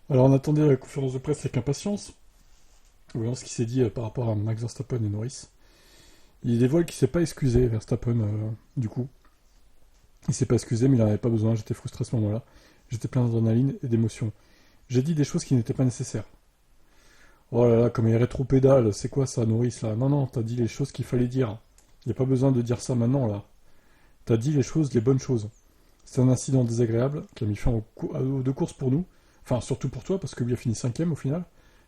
Alors on attendait la conférence de presse avec impatience, voyant ce qui s'est dit par rapport à Max Verstappen et Norris. Il dévoile qu'il s'est pas excusé, Verstappen, du coup. Il s'est pas excusé, mais il n'en avait pas besoin, j'étais frustré à ce moment-là. J'étais plein d'adrénaline et d'émotion. J'ai dit des choses qui n'étaient pas nécessaires. Oh là là, comme il rétro-pédale, c'est quoi ça, Norris, là? Non, non, t'as dit les choses qu'il fallait dire. Il n'y a pas besoin de dire ça maintenant, là. T'as dit les choses, les bonnes choses. C'est un incident désagréable qui a mis fin aux deux courses pour nous. Enfin, surtout pour toi, parce que lui a fini cinquième au final.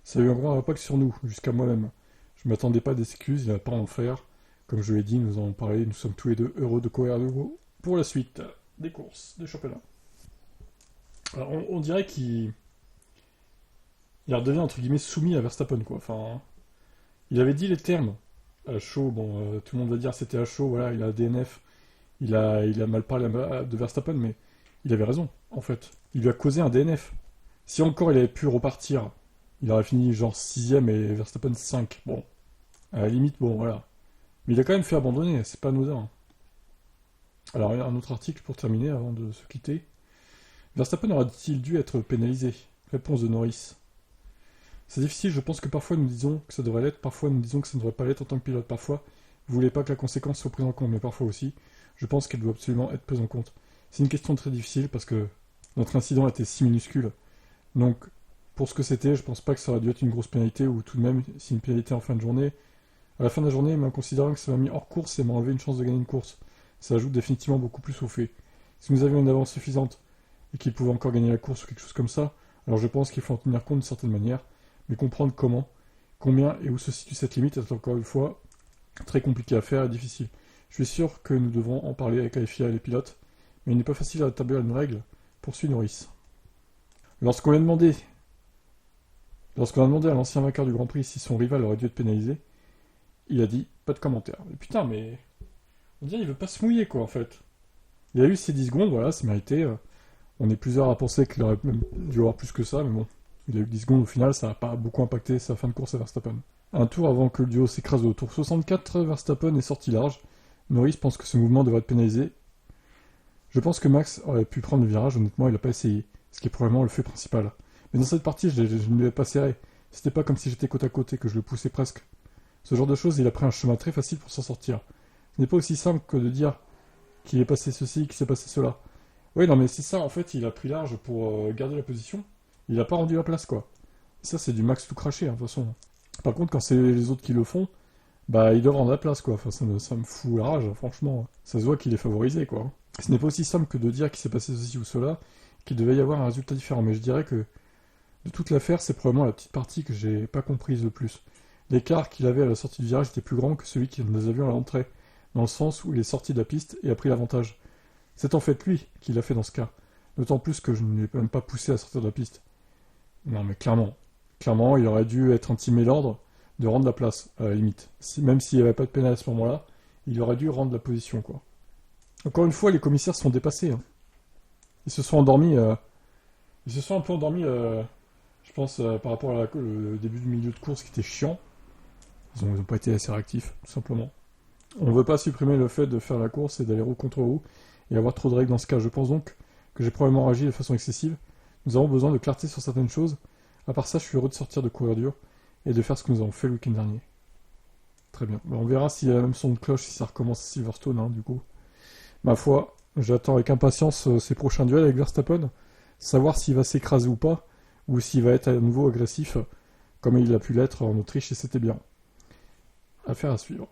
Ça a eu un grand impact sur nous, jusqu'à moi-même. Je m'attendais pas d'excuses, il n'y a pas à en faire. Comme je l'ai dit, nous en avons parlé, nous sommes tous les deux heureux de courir à nouveau pour la suite des courses, des championnats. Alors, on dirait il redevient entre guillemets soumis à Verstappen, quoi. Enfin, il avait dit les termes. À chaud, bon, tout le monde va dire c'était à chaud, voilà, il a DNF, il a mal parlé de Verstappen, mais il avait raison, en fait. Il lui a causé un DNF. Si encore il avait pu repartir, il aurait fini genre sixième et Verstappen 5. Bon, à la limite, bon, voilà. Mais il a quand même fait abandonner, c'est pas anodin. Alors, un autre article pour terminer avant de se quitter. Verstappen aurait-il dû être pénalisé? Réponse de Norris. C'est difficile, je pense que parfois nous disons que ça devrait l'être, parfois nous disons que ça ne devrait pas l'être en tant que pilote. Parfois, vous voulez pas que la conséquence soit prise en compte, mais parfois aussi, je pense qu'elle doit absolument être prise en compte. C'est une question très difficile parce que notre incident était si minuscule. Donc, pour ce que c'était, je pense pas que ça aurait dû être une grosse pénalité ou tout de même, si une pénalité en fin de journée. À la fin de la journée, même considérant que ça m'a mis hors course et m'a enlevé une chance de gagner une course, ça ajoute définitivement beaucoup plus au fait. Si nous avions une avance suffisante et qu'il pouvait encore gagner la course ou quelque chose comme ça, alors je pense qu'il faut en tenir compte d'une certaine manière, mais comprendre comment, combien et où se situe cette limite est encore une fois très compliqué à faire et difficile. Je suis sûr que nous devrons en parler avec la FIA et les pilotes, mais il n'est pas facile à établir une règle, poursuit Norris. Lorsqu'on a demandé, lorsqu'on a demandé à l'ancien vainqueur du Grand Prix si son rival aurait dû être pénalisé, il a dit pas de commentaire. Mais putain, mais on dirait qu'il veut pas se mouiller quoi en fait. Il a eu ses 10 secondes, voilà, c'est mérité. On est plusieurs à penser qu'il aurait même dû avoir plus que ça, mais bon, il a eu 10 secondes au final, ça n'a pas beaucoup impacté sa fin de course à Verstappen. Un tour avant que le duo s'écrase au tour 64, Verstappen est sorti large. Norris pense que ce mouvement devrait être pénalisé. Je pense que Max aurait pu prendre le virage, honnêtement, il n'a pas essayé, ce qui est probablement le fait principal. Mais dans cette partie, je ne l'ai pas serré. C'était pas comme si j'étais côte à côté, que je le poussais presque. Ce genre de choses, il a pris un chemin très facile pour s'en sortir. Ce n'est pas aussi simple que de dire qu'il est passé ceci, qu'il s'est passé cela. Oui, non, mais c'est ça, en fait, il a pris large pour garder la position. Il a pas rendu la place, quoi. Ça, c'est du max tout craché, hein, de toute façon. Par contre, quand c'est les autres qui le font, bah, ils doivent rendre la place, quoi. Enfin, ça me fout la rage, franchement. Ça se voit qu'il est favorisé, quoi. Ce n'est pas aussi simple que de dire qu'il s'est passé ceci ou cela, qu'il devait y avoir un résultat différent. Mais je dirais que de toute l'affaire, c'est probablement la petite partie que j'ai pas comprise le plus. L'écart qu'il avait à la sortie du virage était plus grand que celui que nous avions à l'entrée, dans le sens où il est sorti de la piste et a pris l'avantage. C'est en fait lui qui l'a fait dans ce cas. D'autant plus que je ne l'ai même pas poussé à sortir de la piste. Non mais clairement, il aurait dû être intimé l'ordre de rendre la place, à la limite. Même s'il n'y avait pas de pénal à ce moment-là, il aurait dû rendre la position, quoi. Encore une fois, les commissaires se sont dépassés, hein. Ils se sont endormis, ils se sont un peu endormis, je pense, par rapport à le début du milieu de course qui était chiant. Ils ont pas été assez réactifs, tout simplement. On ne veut pas supprimer le fait de faire la course et d'aller roue contre roue et avoir trop de règles dans ce cas. Je pense donc que j'ai probablement agi de façon excessive. Nous avons besoin de clarté sur certaines choses. À part ça, je suis heureux de sortir de courir dur et de faire ce que nous avons fait le week-end dernier. Très bien. On verra s'il y a le même son de cloche si ça recommence à Silverstone, hein, du coup. Ma foi, j'attends avec impatience ces prochains duels avec Verstappen, savoir s'il va s'écraser ou pas, ou s'il va être à nouveau agressif, comme il a pu l'être en Autriche, et c'était bien. Affaire à suivre.